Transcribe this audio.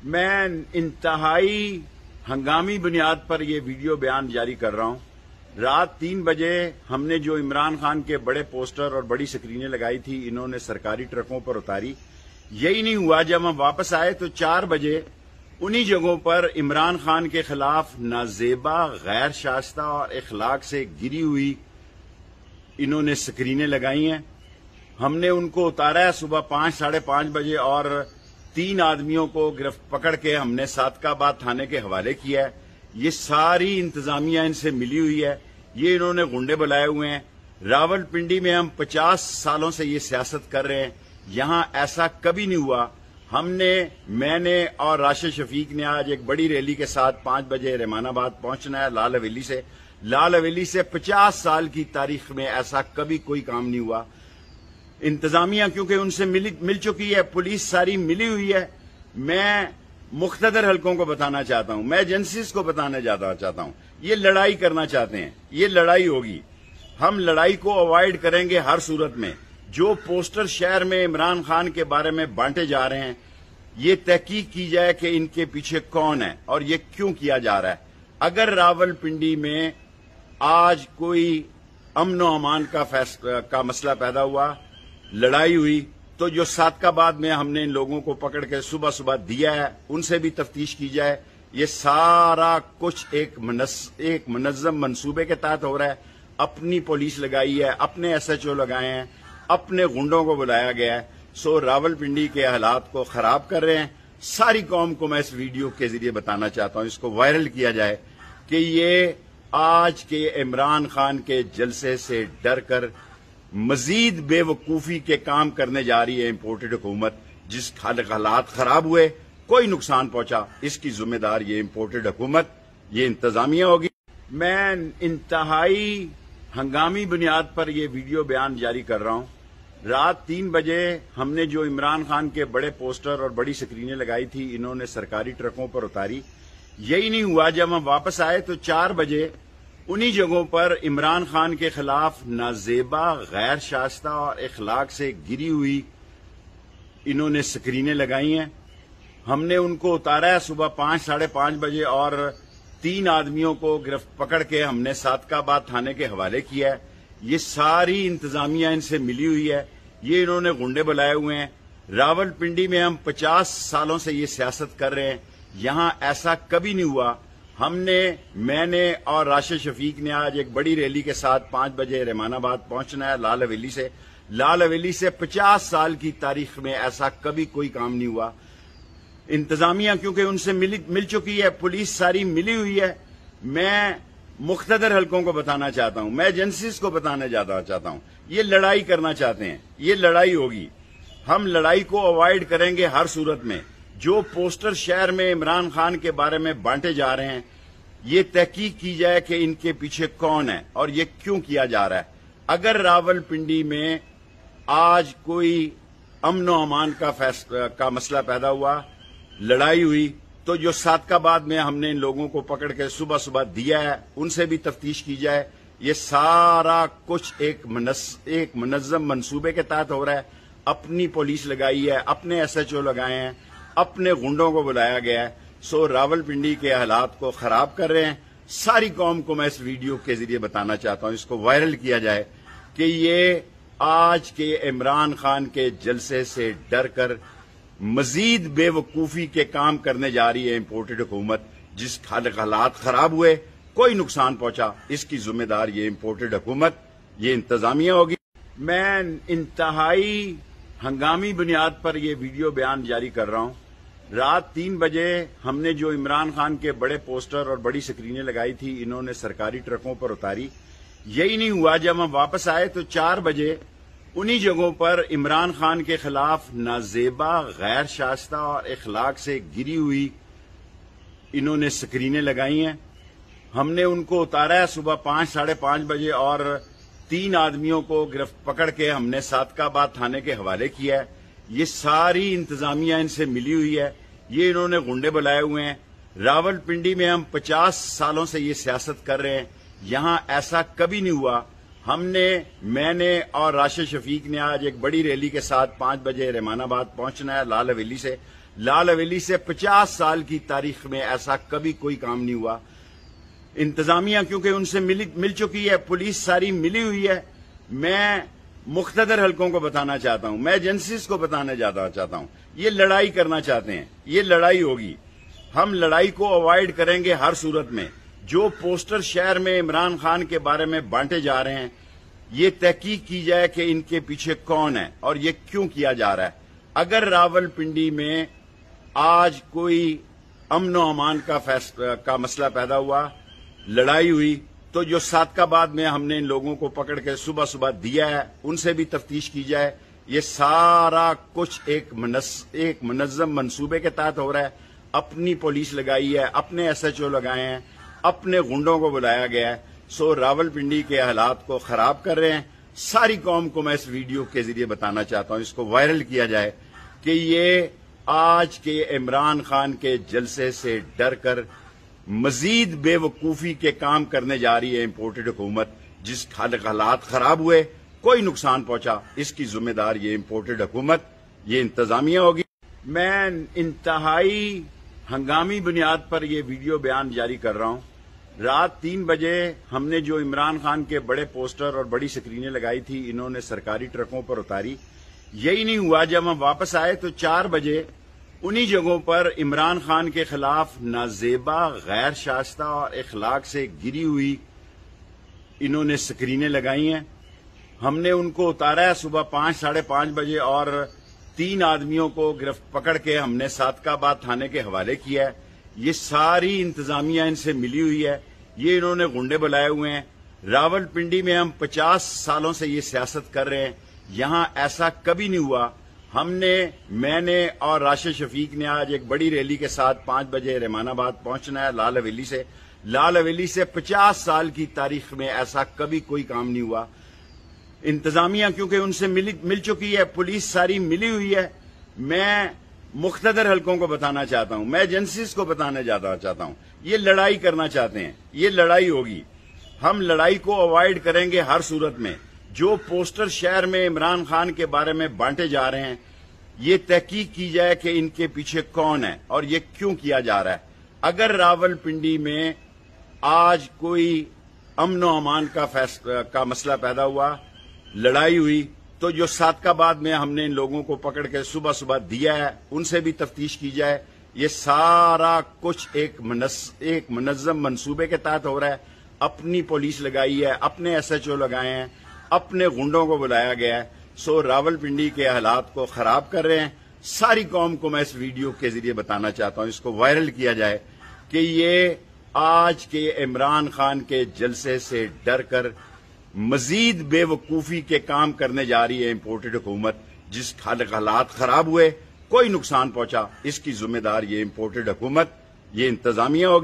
میں انتہائی ہنگامی بنیاد پر یہ ویڈیو بیان جاری کر رہا ہوں۔ رات 3 بجے ہم نے جو عمران خان کے بڑے پوسٹر اور بڑی سکرینیں لگائی تھی، انہوں نے سرکاری ٹرکوں پر اتاری۔ یہی نہیں ہوا، جب ہم واپس آئے تو 4 بجے انہی جگہوں پر عمران خان کے خلاف نازیبا، غیر شائستہ اور اخلاق سے گری ہوئی انہوں نے سکرینیں لگائی ہیں۔ ہم نے ان کو اتارا ہے صبح 5 ساڑھے 5 بجے، اور 3 آدمیوں کو پکڑ کے ہم نے صادق آباد تھانے کے حوالے کیا ہے۔ یہ ساری انتظامیہ ان سے ملی ہوئی ہے، یہ انہوں نے گنڈے بلائے ہوئے ہیں۔ راول پنڈی میں ہم 50 سالوں سے یہ سیاست کر رہے ہیں، یہاں ایسا کبھی نہیں ہوا۔ میں نے اور راشد شفیق نے آج ایک بڑی ریلی کے ساتھ 5 بجے رحمان آباد پہنچنا ہے لال حویلی سے 50 سال کی تاریخ میں ایسا کبھی کوئی کام نہیں ہوا۔ انتظامیہ کیونکہ ان سے مل چکی ہے، پولیس ساری ملی ہوئی ہے۔ میں مقتدر حلقوں کو بتانا چاہتا ہوں، میں ایجنسیز کو بتانا چاہتا ہوں، یہ لڑائی کرنا چاہتے ہیں، یہ لڑائی ہوگی۔ ہم لڑائی کو اوائڈ کریں گے ہر صورت میں۔ جو پوسٹر شہر میں عمران خان کے بارے میں بانٹے جا رہے ہیں، یہ تحقیق کی جائے کہ ان کے پیچھے کون ہے اور یہ کیوں کیا جا رہا ہے۔ اگر راول پنڈی میں آج کوئی امن و امان کا مسئلہ پیدا ہوا، لڑائی ہوئی، تو جو صادق آباد میں ہم نے ان لوگوں کو پکڑ کے صبح دیا ہے، ان سے بھی تفتیش کی جائے۔ یہ سارا کچھ ایک منظم منصوبے کے تحت ہو رہا ہے۔ اپنی پولیس لگائی ہے، اپنے ایس ایچ او لگائے ہیں، اپنے گنڈوں کو بلایا گیا ہے۔ راول پنڈی کے حالات کو خراب کر رہے ہیں۔ ساری قوم کو میں اس ویڈیو کے ذریعے بتانا چاہتا ہوں، اس کو وائرل کیا جائے کہ یہ آج کے عمران خان کے جلسے سے ڈر کر مزید بے وقوفی کے کام کرنے جا رہی ہے امپورٹڈ حکومت۔ جس حالات خراب ہوئے، کوئی نقصان پہنچا، اس کی ذمہ دار یہ امپورٹڈ حکومت، یہ انتظامیہ ہوگی۔ میں انتہائی ہنگامی بنیاد پر یہ ویڈیو بیان جاری کر رہا ہوں۔ رات 3 بجے ہم نے جو عمران خان کے بڑے پوسٹر اور بڑی سکرینیں لگائی تھی، انہوں نے سرکاری ٹرکوں پر اتاری۔ یہی نہیں ہوا، جب ہم واپس آئے تو 4 بجے انہی جگہوں پر عمران خان کے خلاف نازیبا، غیر شائستہ اور اخلاق سے گری ہوئی انہوں نے سکرینیں لگائی ہیں۔ ہم نے ان کو اتارا ہے صبح 5 ساڑھے 5 بجے، اور 3 آدمیوں کو پکڑ کے ہم نے صادق آباد تھانے کے حوالے کیا ہے۔ یہ ساری انتظامیہ ان سے ملی ہوئی ہے، یہ انہوں نے گنڈے بلائے ہوئے ہیں۔ راول پنڈی میں ہم 50 سالوں سے یہ سیاست کر رہے ہیں، یہاں ایسا کبھی نہیں ہوا۔ میں نے اور راشد شفیق نے آج ایک بڑی ریلی کے ساتھ 5 بجے رحمان آباد پہنچنا ہے لال حویلی سے 50 سال کی تاریخ میں ایسا کبھی کوئی کام نہیں ہوا۔ انتظامیہ کیونکہ ان سے مل چکی ہے، پولیس ساری ملی ہوئی ہے۔ میں مقتدر حلقوں کو بتانا چاہتا ہوں، میں ایجنسیز کو بتانا چاہتا ہوں، یہ لڑائی کرنا چاہتے ہیں، یہ لڑائی ہوگی۔ ہم لڑائی کو اوائڈ کریں گے ہر صورت میں۔ جو پوسٹر شہر میں عمران خان کے بارے میں بانٹے جا رہے ہیں، یہ تحقیق کی جائے کہ ان کے پیچھے کون ہے اور یہ کیوں کیا جا رہا ہے۔ اگر راول پنڈی میں آج کوئی امن و امان کا مسئلہ پیدا ہوا، لڑائی ہوئی، تو جو صادق آباد میں ہم نے ان لوگوں کو پکڑ کے صبح دیا ہے، ان سے بھی تفتیش کی جائے۔ یہ سارا کچھ ایک منظم منصوبے کے تحت ہو رہا ہے۔ اپنی پولیس لگائی ہے، اپنے ایس ایچ او لگائے ہیں، اپنے گنڈوں کو بلایا گیا ہے۔ راول پنڈی کے حالات کو خراب کر رہے ہیں۔ ساری قوم کو میں اس ویڈیو کے ذریعے بتانا چاہتا ہوں، اس کو وائرل کیا جائے کہ یہ آج کے عمران خان کے جلسے سے ڈر کر مزید بے وقوفی کے کام کرنے جا رہی ہے امپورٹڈ حکومت۔ جس حالات خراب ہوئے، کوئی نقصان پہنچا، اس کی ذمہ دار یہ امپورٹڈ حکومت، یہ انتظامیہ ہوگی۔ میں انتہائی ہنگامی بنیاد پر یہ ویڈیو بیان جاری کر رہا ہوں۔ رات 3 بجے ہم نے جو عمران خان کے بڑے پوسٹر اور بڑی سکرینیں لگائی تھی، انہوں نے سرکاری ٹرکوں پر اتاری۔ یہی نہیں ہوا، جب ہم واپس آئے تو 4 بجے انہی جگہوں پر عمران خان کے خلاف نازیبا، غیر شائستہ اور اخلاق سے گری ہوئی انہوں نے سکرینیں لگائی ہیں۔ ہم نے ان کو اتارا ہے صبح 5 ساڑھے 5 بجے، اور 3 آدمیوں کو پکڑ کے ہم نے صادق آباد تھانے کے حوالے کیا ہے۔ یہ ساری انتظامیہ ان سے ملی ہوئی ہے، یہ انہوں نے گنڈے بلائے ہوئے ہیں۔ راول پنڈی میں ہم 50 سالوں سے یہ سیاست کر رہے ہیں، یہاں ایسا کبھی نہیں ہوا۔ میں نے اور راشد شفیق نے آج ایک بڑی ریلی کے ساتھ 5 بجے رحمان آباد پہنچنا ہے لال لال حویلی سے 50 سال کی تاریخ میں ایسا کبھی کوئی کام نہیں ہوا. انتظامیہ کیونکہ ان سے مل چکی ہے، پولیس ساری ملی ہوئی ہے. میں مقتدر حلقوں کو بتانا چاہتا ہوں، میں ایجنسیز کو بتانا چاہتا ہوں، یہ لڑائی کرنا چاہتے ہیں، یہ لڑائی ہوگی. ہم لڑائی کو اوائڈ کریں گے ہر صورت میں. جو پوسٹر شہر میں عمران خان کے بارے میں بانٹے جا رہے ہیں، یہ تحقیق کی جائے کہ ان کے پیچھے کون ہے اور یہ کیوں کیا جا رہا ہے. اگر راول پنڈی میں آج کوئی امن و امان کا مسئلہ پیدا ہوا، لڑائی ہوئی، تو جو صادقہ بعد میں ہم نے ان لوگوں کو پکڑ کے صبح صبح دیا ہے، ان سے بھی تفتیش کی جائے. یہ سارا کچھ ایک منظم منصوبے کے تحت ہو رہا ہے. اپنی پولیس لگائی ہے، اپنے ایس ایچ او لگائے ہیں، اپنے گنڈوں کو بلایا گیا ہے. سو راول پنڈی کے حالات کو خراب کر رہے ہیں. ساری قوم کو میں اس ویڈیو کے ذریعے بتانا چاہتا ہوں، اس کو وائرل کیا جائے کہ یہ آج کے عمران خان کے جلسے سے ڈر کر مزید بے وقوفی کے کام کرنے جا رہی ہے امپورٹڈ حکومت. جس حالات خراب ہوئے، کوئی نقصان پہنچا، اس کی ذمہ دار یہ امپورٹڈ حکومت، یہ انتظامیہ ہوگی. میں انتہائی ہنگامی بنیاد پر یہ ویڈیو بیان جاری کر رہا ہوں. رات 3 بجے ہم نے جو عمران خان کے بڑے پوسٹر اور بڑی سکرینیں لگائی تھی، انہوں نے سرکاری ٹرکوں پر اتاری. یہی نہیں ہوا، جب ہم واپس آئے تو 4 بجے انہی جگہوں پر عمران خان کے خلاف نازیبا، غیر شائستہ اور اخلاق سے گری ہوئی انہوں نے سکرینیں لگائی ہیں. ہم نے ان کو اتارا ہے صبح 5 ساڑھے 5 بجے اور 3 آدمیوں کو پکڑ کے ہم نے صادقہ آباد تھانے کے حوالے کیا ہے. یہ ساری انتظامیہ ان سے ملی ہوئی ہے، یہ انہوں نے گنڈے بلائے ہوئے ہیں. راول پنڈی میں ہم 50 سالوں سے یہ سیاست کر رہے ہیں، یہاں ایسا کبھی نہیں ہوا. میں نے اور راشد شفیق نے آج ایک بڑی ریلی کے ساتھ 5 بجے رحمان آباد پہنچنا ہے لال حویلی سے 50 سال کی تاریخ میں ایسا کبھی کوئی کام نہیں ہوا. انتظامیہ کیونکہ ان سے مل چکی ہے، پولیس ساری ملی ہوئی ہے. میں مقتدر حلقوں کو بتانا چاہتا ہوں، میں ایجنسیز کو بتانا چاہتا ہوں، یہ لڑائی کرنا چاہتے ہیں، یہ لڑائی ہوگی. ہم لڑائی کو اوائڈ کریں گے ہر صورت میں. جو پوسٹر شہر میں عمران خان کے بارے میں بانٹے جا رہے ہیں، یہ تحقیق کی جائے کہ ان کے پیچھے کون ہے اور یہ کیوں کیا جا رہا ہے. اگر راول پنڈی میں آج کوئی امن و امان کا مسئلہ پیدا ہوا، لڑائی ہوئی، تو جو صادقہ بعد میں ہم نے ان لوگوں کو پکڑ کے صبح صبح دیا ہے، ان سے بھی تفتیش کی جائے. یہ سارا کچھ ایک منظم منصوبے کے تحت ہو رہا ہے. اپنی پولیس لگائی ہے، اپنے ایس ایچ او لگائے ہیں، اپنے گنڈوں کو بلایا گیا ہے. سو راول پنڈی کے حالات کو خراب کر رہے ہیں. ساری قوم کو میں اس ویڈیو کے ذریعے بتانا چاہتا ہوں، اس کو وائرل کیا جائے کہ یہ آج کے عمران خان کے جلسے سے ڈر کر مزید بے وقوفی کے کام کرنے جا رہی ہے امپورٹڈ حکومت. جس حالات خراب ہوئے، کوئی نقصان پہنچا، اس کی ذمہ دار یہ امپورٹڈ حکومت، یہ انتظامیہ ہوگی.